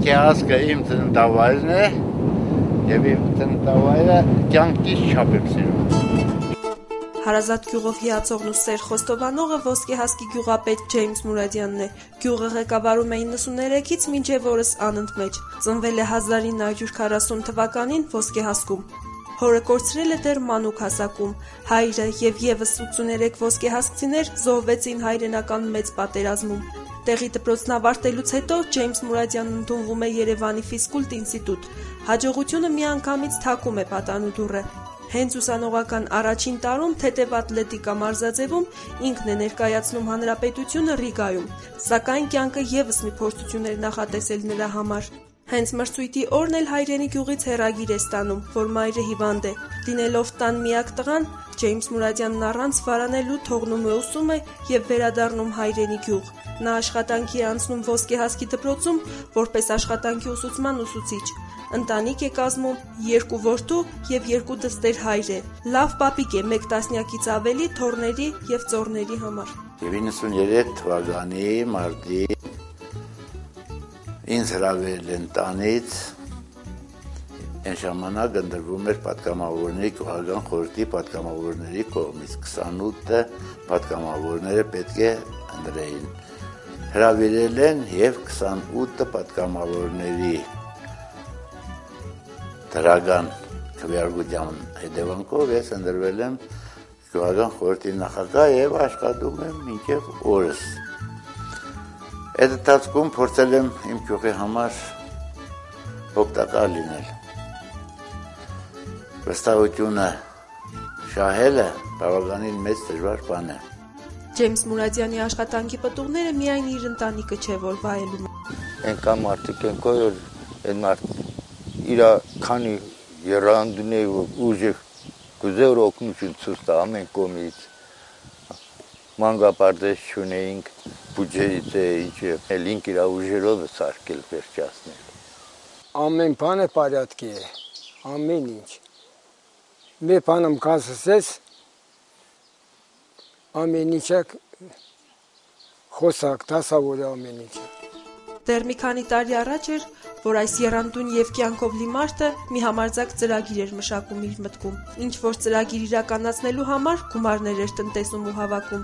ոսկե հասկը իմ տնտավայրն է եւ իմ տնտավայրը կյանքից չափ եմ սիրում։ Հարազատ գյուղով հիացողն ու սեր խոստովանողը ոսկե հասկի գյուղապետ Ջեյմս Մուրադյանն է։ Գյուղը ղեկավարում է 93-ից մինչև օրս անընդմեջ։ Ծնվել է 1940 թվականին ոսկե հասկում։ Հորը կորցրել է դեռ մանուկ հասակում։ Հայրը եւ եւս 83 ոսկե հասկցիներ զոհվեցին հայրենական մեծ պատերազմում։ Տեղի դպրոցն ավարտելուց հետո Ջեյմս Մուրադյանն ընդունվում է Երևանի ֆիզկուլտ ինստիտուտ։ Հաջողությունը միանգամից թակում է պատանու դուռը։ Հենց ուսանողական առաջին տարում թեթևատլետիկա մարզաձևում ինքն է ներկայացնում հանրապետությունը Ռիգայում, սակայն կյանքը եւս մի փորձություն էր նախատեսել նրա համար։ Հենց մրցույթի օրն էլ հայրենի գյուղից հեռագիր է ստանում, որ մայրը հիվանդ է։ Լինելով տան միակ տղան, Ջեյմս Մուրադյանն առանց վարանելու թողնում է ուսումը եւ վերադառնում հայրենի գյուղ։ Նա աշխատանքի է անցնում ոսկե հասկի դպրոցում որպես աշխատանքի ուսուցման ուսուցիչ։ Ընտանիք է կազմում 2 որդու եւ 2 դստեր հայր է։ Լավ պապիկ է 1 տասնյակից ավելի թոռների եւ ծոռների համար։ 93 թվականի մարտի ինձ հրավիրել են տանից, այն ժամանակ ընտրվում էր պատգամավորների գյուղական խորհրդի պատգամավորների կողմից 28 պատգամավորները պետք է ընտրեին։ Հրավիրել են եւ 28 պատգամավորների դրական քվեարկության հետևանքով ես ընտրվել եմ գյուղական խորհրդի նախագահ եւ աշխատում եմ մինչեւ օրս։ Այդ ընթացքում փորձել եմ իմ գյուղի համար օգտակար լինել։ Վստահությունը շահելը բավականին մեծ դժվար բան է։ Ջեյմս Մուրադյանի աշխատանքի պտուղները միայն իր ընտանիքը չէ, որ վայելում է։ Այնքան մարդիկ են կա, որ այն մարդ իր քանի երանդունի ուժը գուզեր օգնություն ցույց տա ամեն կողմից։ Մանկապարտեզ չունեինք, բյուջեից է ինչը լինք իր ուժերով սարքել վերջացնել։ Ամեն բանը պարյատքի է, ամեն ինչ։ Մի բանում կասես, ամեն ինչը խոսակ, դասավոր է ամեն ինչը։ Դեռ մի քանի տարի առաջ էր, որ այս եռանդուն եւ կյանքով լի մարդը մի համարձակ ծրագիր էր մշակում իր մտքում։ Ինչ որ ծրագիր իրականացնելու համար գումարներ էր տնտեսում ու հավաքում։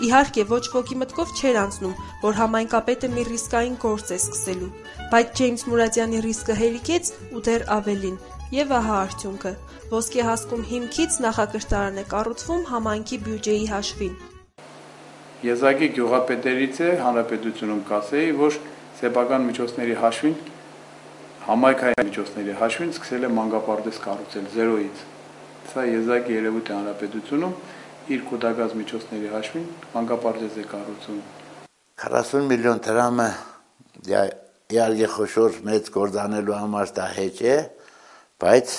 Իհարկե ոչ ոքի մտքով չէր անցնում, որ համայնքապետը մի ռիսկային գործ է սկսելու, բայց Ջեյմս Մուրադյանի ռիսկը հերիքեց ու դեռ ավելին։ Եվ ահա արդյունքը։ Ոսկե հասկում հիմքից նախակրթարան է կառուցվում համայնքի բյուջեի հաշվին։ Եզակի գյուղապետերից է հանրապետությունում կասեի, որ սեփական միջոցների հաշվին, համայնքային միջոցների հաշվին սկսել է մանկապարտեզ կառուցել 0-ից։ Սա եզակի երևույթ է հանրապետությունում իր կուտակած միջոցների հաշվին մանկապարտեզ է կառուցում։ 40 միլիոն դրամը իհարկե խոշոր մեծ գործանելու համար դա հեչ է, բայց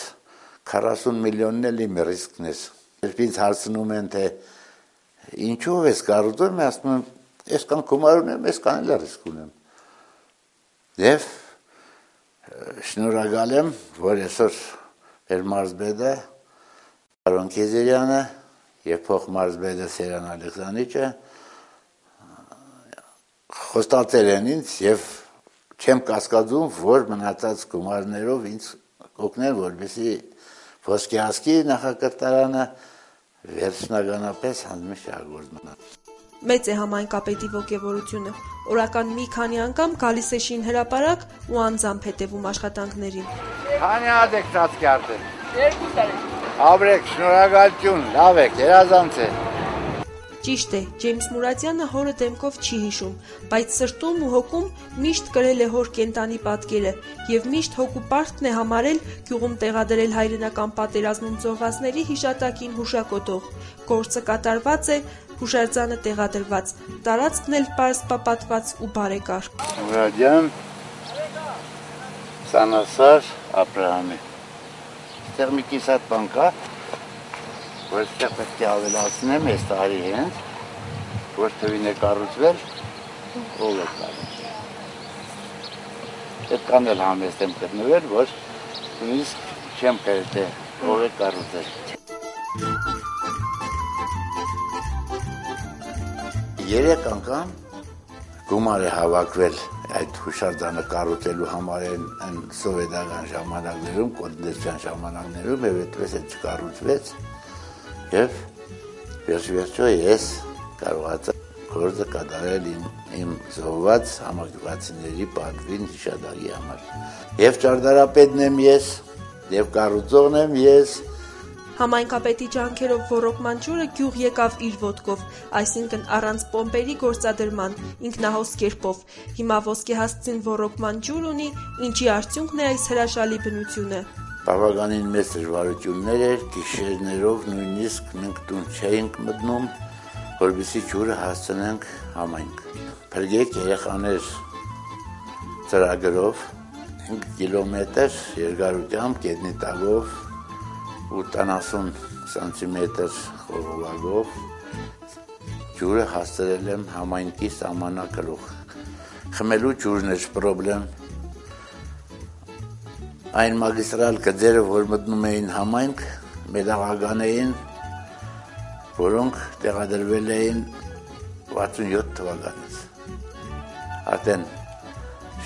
40 միլիոնն էլ իմ ռիսկն է։ Երբ ինձ հարցնում են, թե ինչով ես կառուցում, ես ասում եմ, այսքան գումար ունեմ, այսքան էլ ռիսկ ունեմ։ Եվ շնորհակալ եմ, որ այսօր մեր մարզպետը Արոն Քեզերյանը եւ փոխմարզպետը Սերան Ալեքսանիչը խոստացել են ինձ եւ չեմ կասկածում, որ մնացած գումարներով ինձ օգնեն, որպեսզի ոսկե հասկի նախակրթարանը վերջնականապես հանձնի շահագործ մնա։ Մեծ է համայնքապետի ոգևորությունը։ Օրական մի քանի անգամ գալիս է շին հրապարակ ու անձամբ հետևում աշխատանքներին։ Քանի հատ եք ծածկի արտել։ 2 տարի։ Ապրեք, շնորհակալություն, լավ եք, երազանց է։ Ճիշտ է, Ջեյմս Մուրադյանը հորը դեմքով չի հիշում, բայց սրտում ու հոգում միշտ կրել է հոր կենտանի պատկերը եւ միշտ հոգու պարտքն է համարել գյուղում տեղադրել հայրենական պատերազմում զոհվածների հիշատակին հուշակոթող։ Գործը կատարված է, հուշարձանը տեղադրված, տարածքն էլ պարզ պապատված ու բարեկարգ։ Մուրադյան Սանասար Աբրահամի։ Այստեղ մի կիսատ բան կա, որ այստեղ պետք է ավելացնեմ այս տարի հենց, որ թվին է կառուցվել, ով է կառուցվել։ Այդքան էլ համեստ եմ գտնվել, որ նույնիսկ չեմ կրել, թե ով է կառուցել։ 3 անգամ գումար է հավաքվել այդ հուշարձանը կառուցելու համար այն սովետական ժամանակներում, կոնդենսյան ժամանակներում, եւ այդպես է չկառուցվեց, եւ վերջո ես կարողացա գործը կատարել իմ զոհված համագյուղացիների պատվին հիշադակի համար։ Եվ ճարտարապետն եմ ես, եւ կառուցողն եմ ես։ Համայնքապետի ջանքերով ոռոգման ջուրը գյուղ եկավ իր ոտքով, այսինքն առանց պոմպերի գործադրման, ինքնահոս կերպով։ Հիմա ոսկեհասցին ոռոգման ջուր ունի, ինչի արդյունքն է այս հրաշալի բնությունը։ Բավականին մեծ դժվարություններ էր, գիշերներով նույնիսկ մենք տուն չէինք մտնում, որպեսզի ջուրը հասցնենք համայնք։ Փրկեք երեխաներ ծրագրով 5 կիլոմետր երկարությամբ գետնի տակով 80 սանտիմետր խողովակով ջուրը հասցրել եմ համայնքի սահմանակրող։ Խմելու ջուրն էր պրոբլեմ։ Այն մագիստրալ գծերը, որ մտնում էին համայնք, մետաղական էին, որոնք տեղադրվել էին 67 թվականից։ Արդեն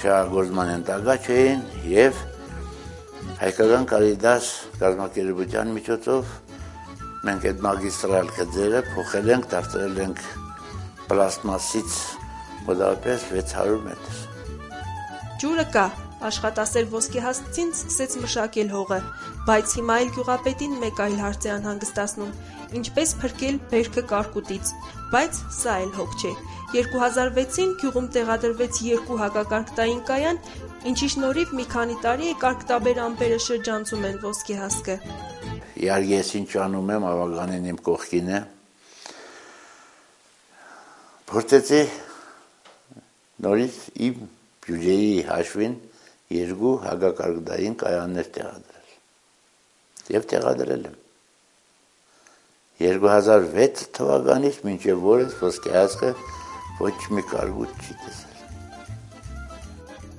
շահագործման ենթակա չէին եւ Հայկական Կարիդաս կազմակերպության միջոցով մենք այդ մագիստրալ գծերը փոխել ենք, դարձրել ենք պլաստմասից մոտավորապես 600 մետր։ Ջուրը կա, աշխատասեր ոսկեհասցին սկսեց մշակել հողը, բայց հիմա այլ գյուղապետին մեկ այլ հարց է անհանգստացնում. ինչպես փրկել բերքը կարկուտից, բայց սա էլ հոգ չէ։ 2006-ին գյուղում տեղադրվեց 2 հակակարգտային կայան, ինչի շնորհիվ մի քանի տարի է կարգտաբեր ամպերը շրջանցում են ոսկեհասկը։ Իհարկե ես ինչ անում եմ, ավականին իմ կողքին է։ Փորձեցի նորից իմ բյուջեի հաշվին 2 հակակարգտային կայաններ տեղադրել։ Եվ տեղադրել եմ։ 2006 թվականից մինչև որս ոսկեհասկը ոչ մի կարգուտ չի տեսել։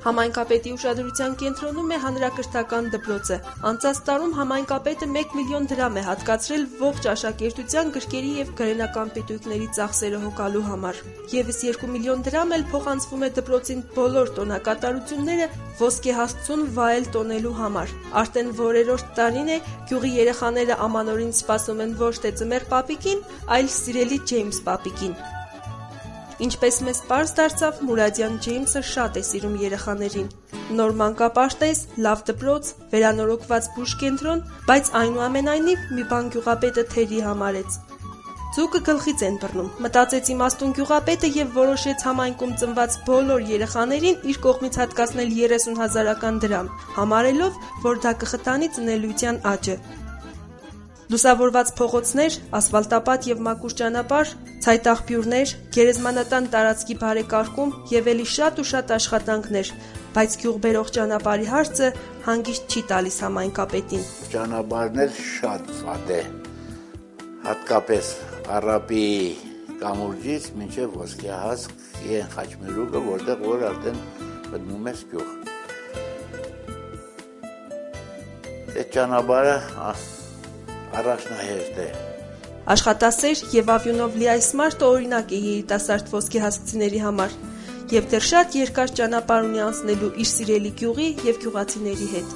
Համայնքապետի ուշադրության կենտրոնում է հանրակրթական դպրոցը։ Անցած տարում համայնքապետը 1 միլիոն դրամ է հատկացրել ողջ աշակերտության գրքերի եւ գրենական պետույքների ծախսերը հոգալու համար։ Եվս 2 միլիոն դրամ էլ փոխանցվում է դպրոցին բոլոր տոնակատարությունները ոսկեհասցուն վայել տոնելու համար։ Արդեն որերորդ տարին է գյուղի երեխաները ամանորին սպասում են ոչ թե Ձմեռ պապիկին, այլ սիրելի Ջեյմս պապիկին։ Ինչպես մեզ պարզ դարձավ, Մուրադյան Ջեյմսը շատ է սիրում երեխաներին։ Նոր մանկապարտեզ, լավ դպրոց, վերանորոգված բուժկենտրոն, բայց այնուամենայնիվ մի բան գյուղապետը թերի համարեց։ Ձուկը գլխից են բռնում, մտածեց իմաստուն գյուղապետը եւ որոշեց համայնքում ծնված բոլոր երեխաներին իր կողմից հատկացնել 30,000 դրամ, համարելով, որ դա կխթանի ծնելիության աճը։ Լուսավորված փողոցներ, ասֆալտապատ եւ մաքուր ճանապարհ, ցայտաղբյուրներ, գերեզմանատան տարածքի բարեկարգում եւ ելի շատ ու շատ աշխատանքներ, բայց գյուղ բերող ճանապարհի հարցը հանգիստ չի տալիս համայնքապետին։ Ճանապարհն էլ շատ վատ է, հատկապես Արաբի կամուրջից մինչև ոսկեհասկ Են Խաչմերուկը, որտեղ որ արդեն մտնում ես գյուղ։ Այդ ճանապարհը առաջնահերթ է։ Աշխատասեր եւ ավյունով լիայսմարտ օրինակ է երիտասարդ ոսկեհասկցիների համար եւ դեռ շատ երկար ճանապարհ ունի անցնելու իր սիրելի գյուղի եւ գյուղացիների հետ։